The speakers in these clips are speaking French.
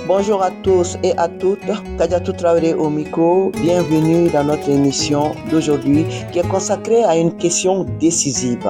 Bonjour à tous et à toutes, Kadiatou Traoré au micro, bienvenue dans notre émission d'aujourd'hui qui est consacrée à une question décisive.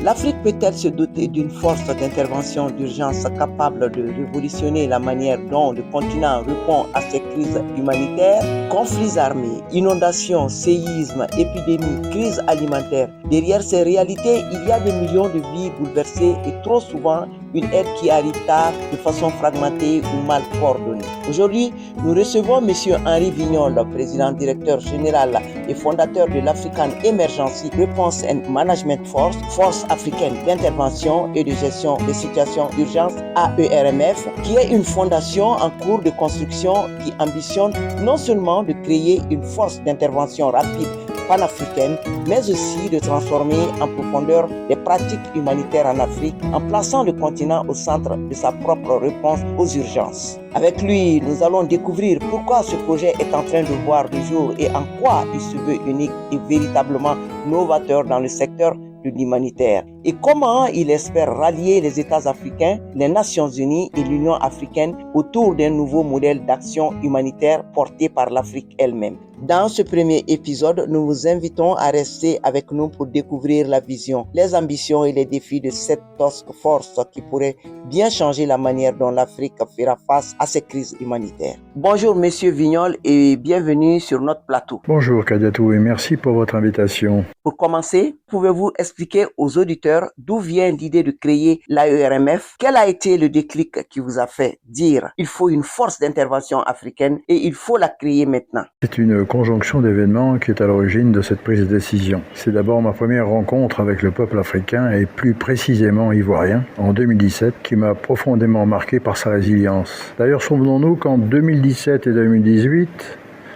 L'Afrique peut-elle se doter d'une force d'intervention d'urgence capable de révolutionner la manière dont le continent répond à ces crises humanitaires, conflits armés, inondations, séismes, épidémies, crises alimentaires? Derrière ces réalités, il y a des millions de vies bouleversées et trop souvent une aide qui arrive tard, de façon fragmentée ou mal coordonnée. Aujourd'hui, nous recevons M. Henri Vignol, président directeur général et fondateur de l'African Emergency Response and Management Force, Force africaine d'intervention et de gestion des situations d'urgence AERMF, qui est une fondation en cours de construction qui ambitionne non seulement de créer une force d'intervention rapide panafricaine, mais aussi de transformer en profondeur les pratiques humanitaires en Afrique en plaçant le continent au centre de sa propre réponse aux urgences. Avec lui, nous allons découvrir pourquoi ce projet est en train de voir le jour et en quoi il se veut unique et véritablement novateur dans le secteur de l'humanitaire et comment il espère rallier les États africains, les Nations Unies et l'Union africaine autour d'un nouveau modèle d'action humanitaire porté par l'Afrique elle-même. Dans ce premier épisode, nous vous invitons à rester avec nous pour découvrir la vision, les ambitions et les défis de cette task force qui pourrait bien changer la manière dont l'Afrique fera face à ces crises humanitaires. Bonjour Monsieur Vignol et bienvenue sur notre plateau. Bonjour Kadiatou et merci pour votre invitation. Pour commencer, pouvez-vous expliquer aux auditeurs d'où vient l'idée de créer l'AERMF? Quel a été le déclic qui vous a fait dire il faut une force d'intervention africaine et il faut la créer maintenant? C'est une conjonction d'événements qui est à l'origine de cette prise de décision. C'est d'abord ma première rencontre avec le peuple africain et plus précisément ivoirien en 2017 qui m'a profondément marqué par sa résilience. D'ailleurs, souvenons-nous qu'en 2017 et 2018,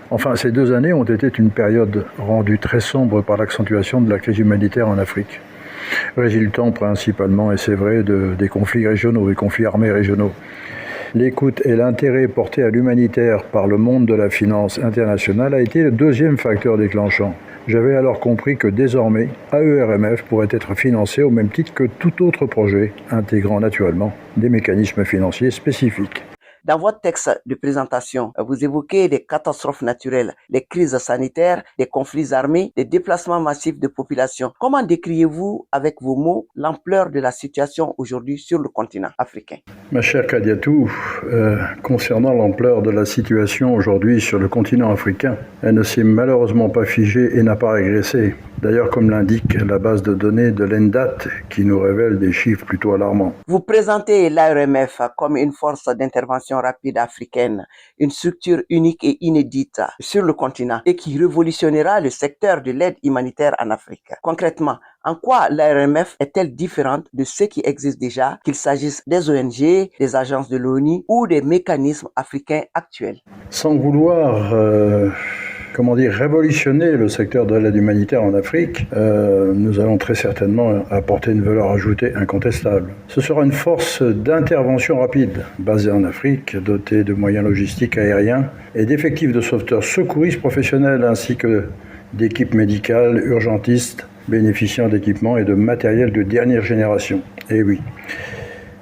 enfin, ces 2 années ont été une période rendue très sombre par l'accentuation de la crise humanitaire en Afrique, résultant principalement, et c'est vrai, des conflits régionaux, des conflits armés régionaux. L'écoute et l'intérêt porté à l'humanitaire par le monde de la finance internationale a été le deuxième facteur déclenchant. J'avais alors compris que désormais, AERMF pourrait être financé au même titre que tout autre projet, intégrant naturellement des mécanismes financiers spécifiques. Dans votre texte de présentation, vous évoquez les catastrophes naturelles, les crises sanitaires, les conflits armés, les déplacements massifs de population. Comment décrivez-vous avec vos mots l'ampleur de la situation aujourd'hui sur le continent africain? Ma chère Kadiatou, concernant l'ampleur de la situation aujourd'hui sur le continent africain, elle ne s'est malheureusement pas figée et n'a pas régressé. D'ailleurs, comme l'indique la base de données de l'ENDAT, qui nous révèle des chiffres plutôt alarmants. Vous présentez l'AERMF comme une force d'intervention rapide africaine, une structure unique et inédite sur le continent et qui révolutionnera le secteur de l'aide humanitaire en Afrique. Concrètement, en quoi l'AERMF est-elle différente de ce qui existe déjà, qu'il s'agisse des ONG, des agences de l'ONU ou des mécanismes africains actuels? Sans vouloir révolutionner le secteur de l'aide humanitaire en Afrique, nous allons très certainement apporter une valeur ajoutée incontestable. Ce sera une force d'intervention rapide, basée en Afrique, dotée de moyens logistiques aériens et d'effectifs de sauveteurs secouristes professionnels ainsi que d'équipes médicales, urgentistes, bénéficiant d'équipements et de matériel de dernière génération. Et oui.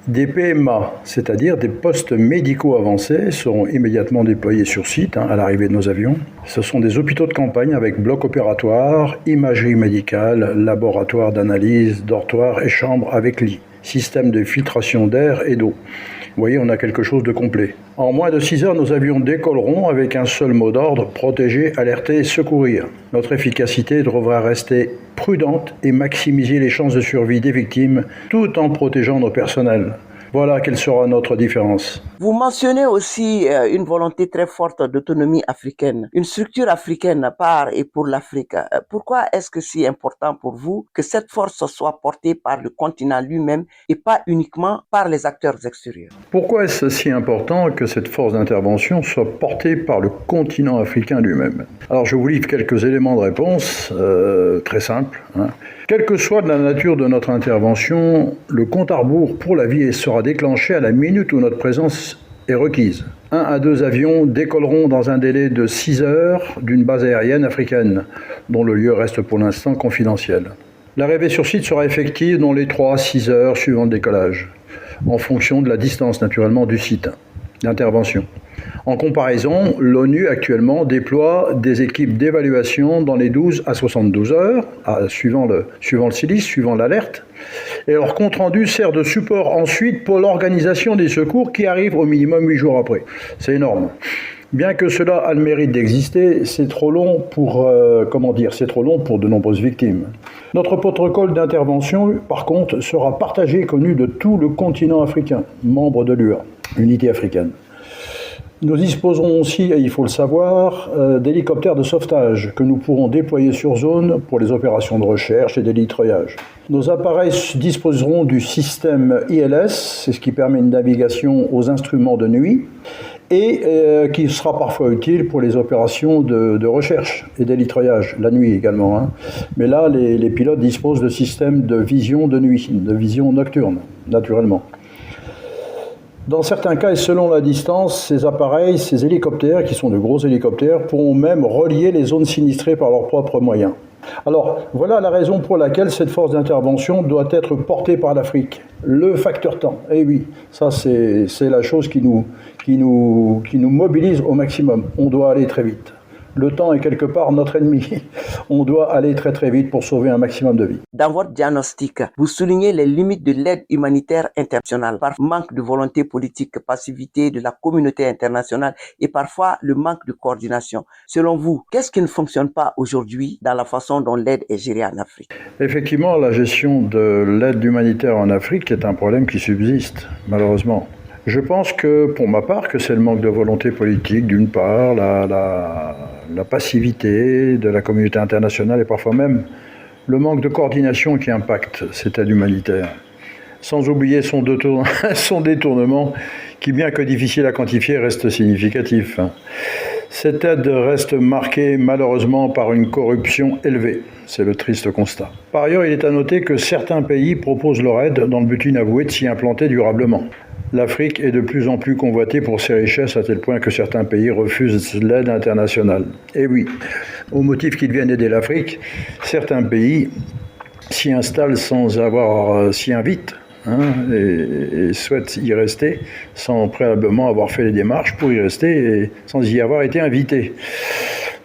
Des PMA, c'est-à-dire des postes médicaux avancés, seront immédiatement déployés sur site à l'arrivée de nos avions. Ce sont des hôpitaux de campagne avec blocs opératoires, imagerie médicale, laboratoire d'analyse, dortoirs et chambres avec lit, système de filtration d'air et d'eau. Vous voyez, on a quelque chose de complet. En moins de 6 heures, nos avions décolleront avec un seul mot d'ordre, protéger, alerter, secourir. Notre efficacité devra rester prudente et maximiser les chances de survie des victimes tout en protégeant nos personnels. Voilà quelle sera notre différence. Vous mentionnez aussi une volonté très forte d'autonomie africaine, une structure africaine par et pour l'Afrique. Pourquoi est-ce que c'est important pour vous que cette force soit portée par le continent lui-même et pas uniquement par les acteurs extérieurs? Pourquoi est-ce si important que cette force d'intervention soit portée par le continent africain lui-même? Alors je vous livre quelques éléments de réponse très simples. Quelle que soit la nature de notre intervention, le compte à rebours pour la vie sera déclenché à la minute où notre présence est requise. 1 à 2 avions décolleront dans un délai de 6 heures d'une base aérienne africaine, dont le lieu reste pour l'instant confidentiel. L'arrivée sur site sera effective dans les 3 à 6 heures suivant le décollage, en fonction de la distance naturellement du site. d'intervention. En comparaison, l'ONU actuellement déploie des équipes d'évaluation dans les 12 à 72 heures, suivant le silice, suivant l'alerte. Et leur compte-rendu sert de support ensuite pour l'organisation des secours qui arrivent au minimum 8 jours après. C'est énorme. Bien que cela a le mérite d'exister, c'est trop long pour de nombreuses victimes. Notre protocole d'intervention, par contre, sera partagé et connu de tout le continent africain, membre de l'UA, Unité africaine. Nous disposerons aussi, et il faut le savoir, d'hélicoptères de sauvetage que nous pourrons déployer sur zone pour les opérations de recherche et d'hélitreuillage. Nos appareils disposeront du système ILS, c'est ce qui permet une navigation aux instruments de nuit, et qui sera parfois utile pour les opérations de recherche et d'hélitreuillage, la nuit également. Mais là, les pilotes disposent de systèmes de vision de nuit, de vision nocturne, naturellement. Dans certains cas, et selon la distance, ces appareils, ces hélicoptères, qui sont de gros hélicoptères, pourront même relier les zones sinistrées par leurs propres moyens. Alors, voilà la raison pour laquelle cette force d'intervention doit être portée par l'Afrique. Le facteur temps. Eh oui, ça c'est la chose qui nous mobilise au maximum. On doit aller très vite. Le temps est quelque part notre ennemi. On doit aller très très vite pour sauver un maximum de vies. Dans votre diagnostic, vous soulignez les limites de l'aide humanitaire internationale par manque de volonté politique, passivité de la communauté internationale et parfois le manque de coordination. Selon vous, qu'est-ce qui ne fonctionne pas aujourd'hui dans la façon dont l'aide est gérée en Afrique? Effectivement, la gestion de l'aide humanitaire en Afrique est un problème qui subsiste, malheureusement. Je pense que, pour ma part, que c'est le manque de volonté politique, d'une part, la passivité de la communauté internationale et parfois même le manque de coordination qui impacte cette aide humanitaire. Sans oublier son détournement qui, bien que difficile à quantifier, reste significatif. Cette aide reste marquée malheureusement par une corruption élevée. C'est le triste constat. Par ailleurs, il est à noter que certains pays proposent leur aide dans le but inavoué de s'y implanter durablement. L'Afrique est de plus en plus convoitée pour ses richesses à tel point que certains pays refusent l'aide internationale. Et oui, au motif qu'ils viennent aider l'Afrique, certains pays s'y installent s'y invitent et souhaitent y rester sans préalablement avoir fait les démarches pour y rester et sans y avoir été invités.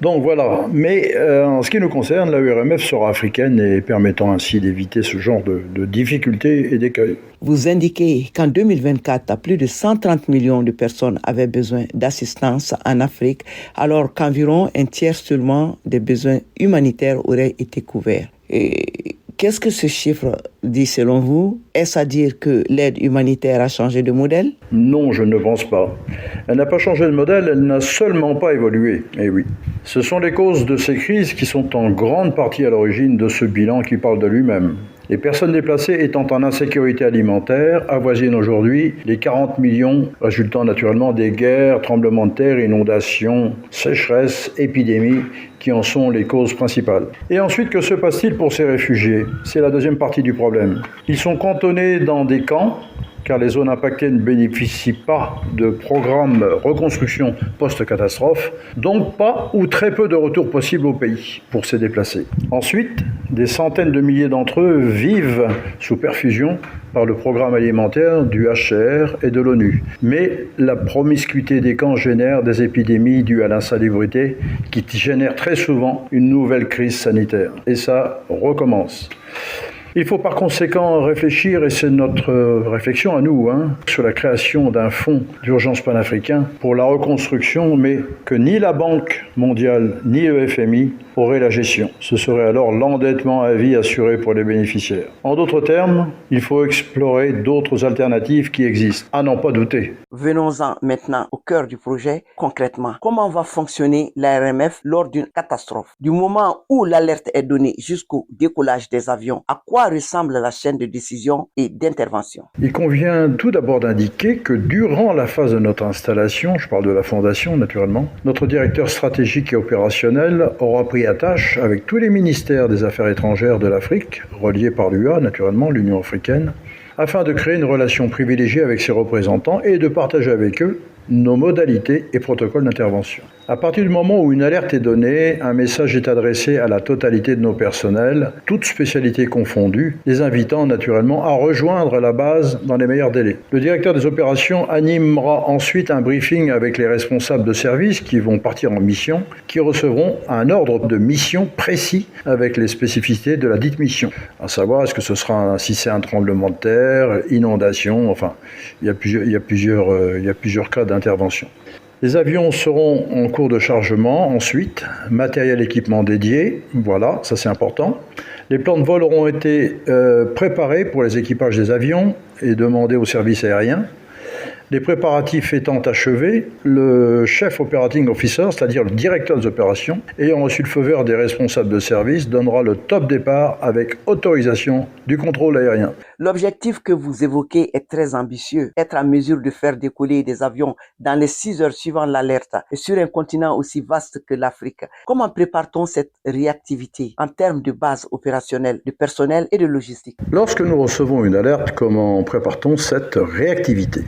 Donc voilà, mais en ce qui nous concerne, la URMF sera africaine et permettant ainsi d'éviter ce genre de difficultés et d'écueils. Vous indiquez qu'en 2024, plus de 130 millions de personnes avaient besoin d'assistance en Afrique, alors qu'environ un tiers seulement des besoins humanitaires auraient été couverts. Et qu'est-ce que ce chiffre dit selon vous? Est-ce à dire que l'aide humanitaire a changé de modèle? Non, je ne pense pas. Elle n'a pas changé de modèle, elle n'a seulement pas évolué. Eh oui. Ce sont les causes de ces crises qui sont en grande partie à l'origine de ce bilan qui parle de lui-même. Les personnes déplacées étant en insécurité alimentaire avoisinent aujourd'hui les 40 millions, résultant naturellement des guerres, tremblements de terre, inondations, sécheresses, épidémies, qui en sont les causes principales. Et ensuite, que se passe-t-il pour ces réfugiés? C'est la deuxième partie du problème. Ils sont cantonnés dans des camps, car les zones impactées ne bénéficient pas de programmes reconstruction post-catastrophe, donc pas ou très peu de retours possibles au pays pour ces déplacés. Ensuite, des centaines de milliers d'entre eux vivent sous perfusion par le programme alimentaire du HCR et de l'ONU. Mais la promiscuité des camps génère des épidémies dues à l'insalubrité qui génèrent très souvent une nouvelle crise sanitaire. Et ça recommence. Il faut par conséquent réfléchir, et c'est notre réflexion à nous, sur la création d'un fonds d'urgence panafricain pour la reconstruction, mais que ni la Banque mondiale ni le FMI auraient la gestion. Ce serait alors l'endettement à vie assuré pour les bénéficiaires. En d'autres termes, il faut explorer d'autres alternatives qui existent, à n'en pas douter. Venons-en maintenant au cœur du projet, concrètement. Comment va fonctionner l'ARMF lors d'une catastrophe? Du moment où l'alerte est donnée jusqu'au décollage des avions, à quoi ressemble la chaîne de décision et d'intervention? Il convient tout d'abord d'indiquer que durant la phase de notre installation, je parle de la fondation naturellement, notre directeur stratégique et opérationnel aura pris à tâche avec tous les ministères des Affaires étrangères de l'Afrique, reliés par l'UA naturellement, l'Union africaine, afin de créer une relation privilégiée avec ses représentants et de partager avec eux nos modalités et protocoles d'intervention. À partir du moment où une alerte est donnée, un message est adressé à la totalité de nos personnels, toutes spécialités confondues, les invitant naturellement à rejoindre la base dans les meilleurs délais. Le directeur des opérations animera ensuite un briefing avec les responsables de service qui vont partir en mission, qui recevront un ordre de mission précis avec les spécificités de la dite mission. À savoir, est-ce que ce sera si c'est un tremblement de terre, inondation, enfin, il y a plusieurs cas d'intervention. Les avions seront en cours de chargement ensuite, matériel équipement dédié, voilà, ça c'est important. Les plans de vol auront été préparés pour les équipages des avions et demandés au service aérien. Les préparatifs étant achevés, le chef operating officer, c'est-à-dire le directeur des opérations, ayant reçu le feu vert des responsables de service, donnera le top départ avec autorisation du contrôle aérien. L'objectif que vous évoquez est très ambitieux, être en mesure de faire décoller des avions dans les 6 heures suivant l'alerte et sur un continent aussi vaste que l'Afrique. Comment prépare-t-on cette réactivité en termes de base opérationnelle, de personnel et de logistique? Lorsque nous recevons une alerte, comment prépare-t-on cette réactivité ?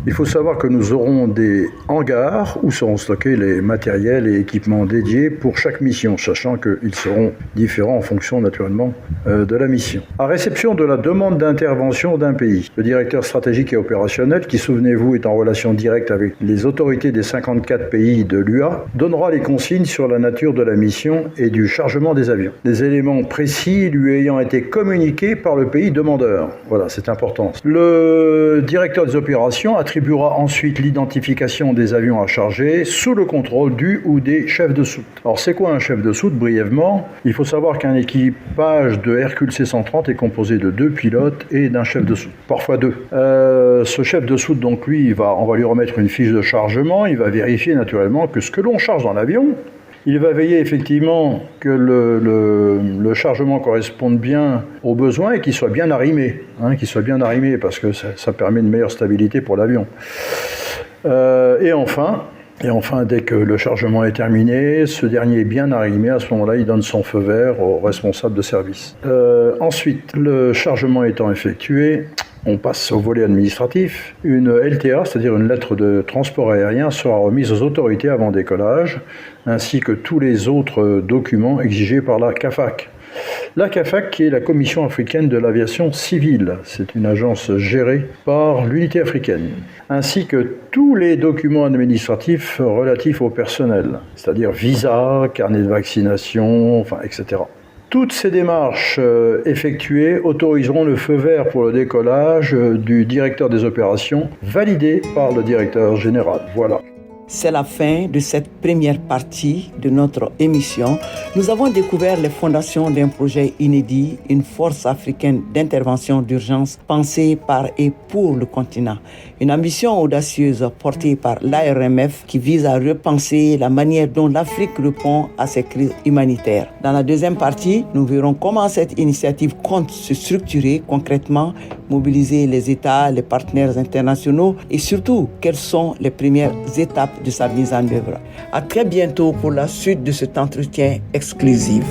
Il faut savoir que nous aurons des hangars où seront stockés les matériels et équipements dédiés pour chaque mission, sachant qu'ils seront différents en fonction naturellement de la mission. À réception de la demande d'intervention d'un pays, le directeur stratégique et opérationnel, qui souvenez-vous est en relation directe avec les autorités des 54 pays de l'UA, donnera les consignes sur la nature de la mission et du chargement des avions. Des éléments précis lui ayant été communiqués par le pays demandeur. Voilà, c'est important. Le directeur des opérations attribuera ensuite l'identification des avions à charger sous le contrôle du ou des chefs de soute. Alors c'est quoi un chef de soute brièvement? Il faut savoir qu'un équipage de Hercule C-130 est composé de 2 pilotes et d'un chef de soute, parfois 2. Ce chef de soute, donc lui, on va lui remettre une fiche de chargement, il va vérifier naturellement que ce que l'on charge dans l'avion, il va veiller effectivement que le chargement corresponde bien aux besoins et qu'il soit bien arrimé, parce que ça permet une meilleure stabilité pour l'avion. Et enfin, dès que le chargement est terminé, ce dernier est bien arrimé, à ce moment-là, il donne son feu vert au responsable de service. Ensuite, le chargement étant effectué, on passe au volet administratif. Une LTA, c'est-à-dire une lettre de transport aérien, sera remise aux autorités avant décollage, ainsi que tous les autres documents exigés par la CAFAC. La CAFAC, qui est la Commission africaine de l'aviation civile, c'est une agence gérée par l'unité africaine, ainsi que tous les documents administratifs relatifs au personnel, c'est-à-dire visa, carnet de vaccination, etc. Toutes ces démarches effectuées autoriseront le feu vert pour le décollage du directeur des opérations, validé par le directeur général. Voilà. C'est la fin de cette première partie de notre émission. Nous avons découvert les fondations d'un projet inédit, une force africaine d'intervention d'urgence pensée par et pour le continent. Une ambition audacieuse portée par l'ARMF qui vise à repenser la manière dont l'Afrique répond à ces crises humanitaires. Dans la deuxième partie, nous verrons comment cette initiative compte se structurer concrètement, mobiliser les États, les partenaires internationaux et surtout, quelles sont les premières étapes de sa mise en œuvre. À très bientôt pour la suite de cet entretien exclusif.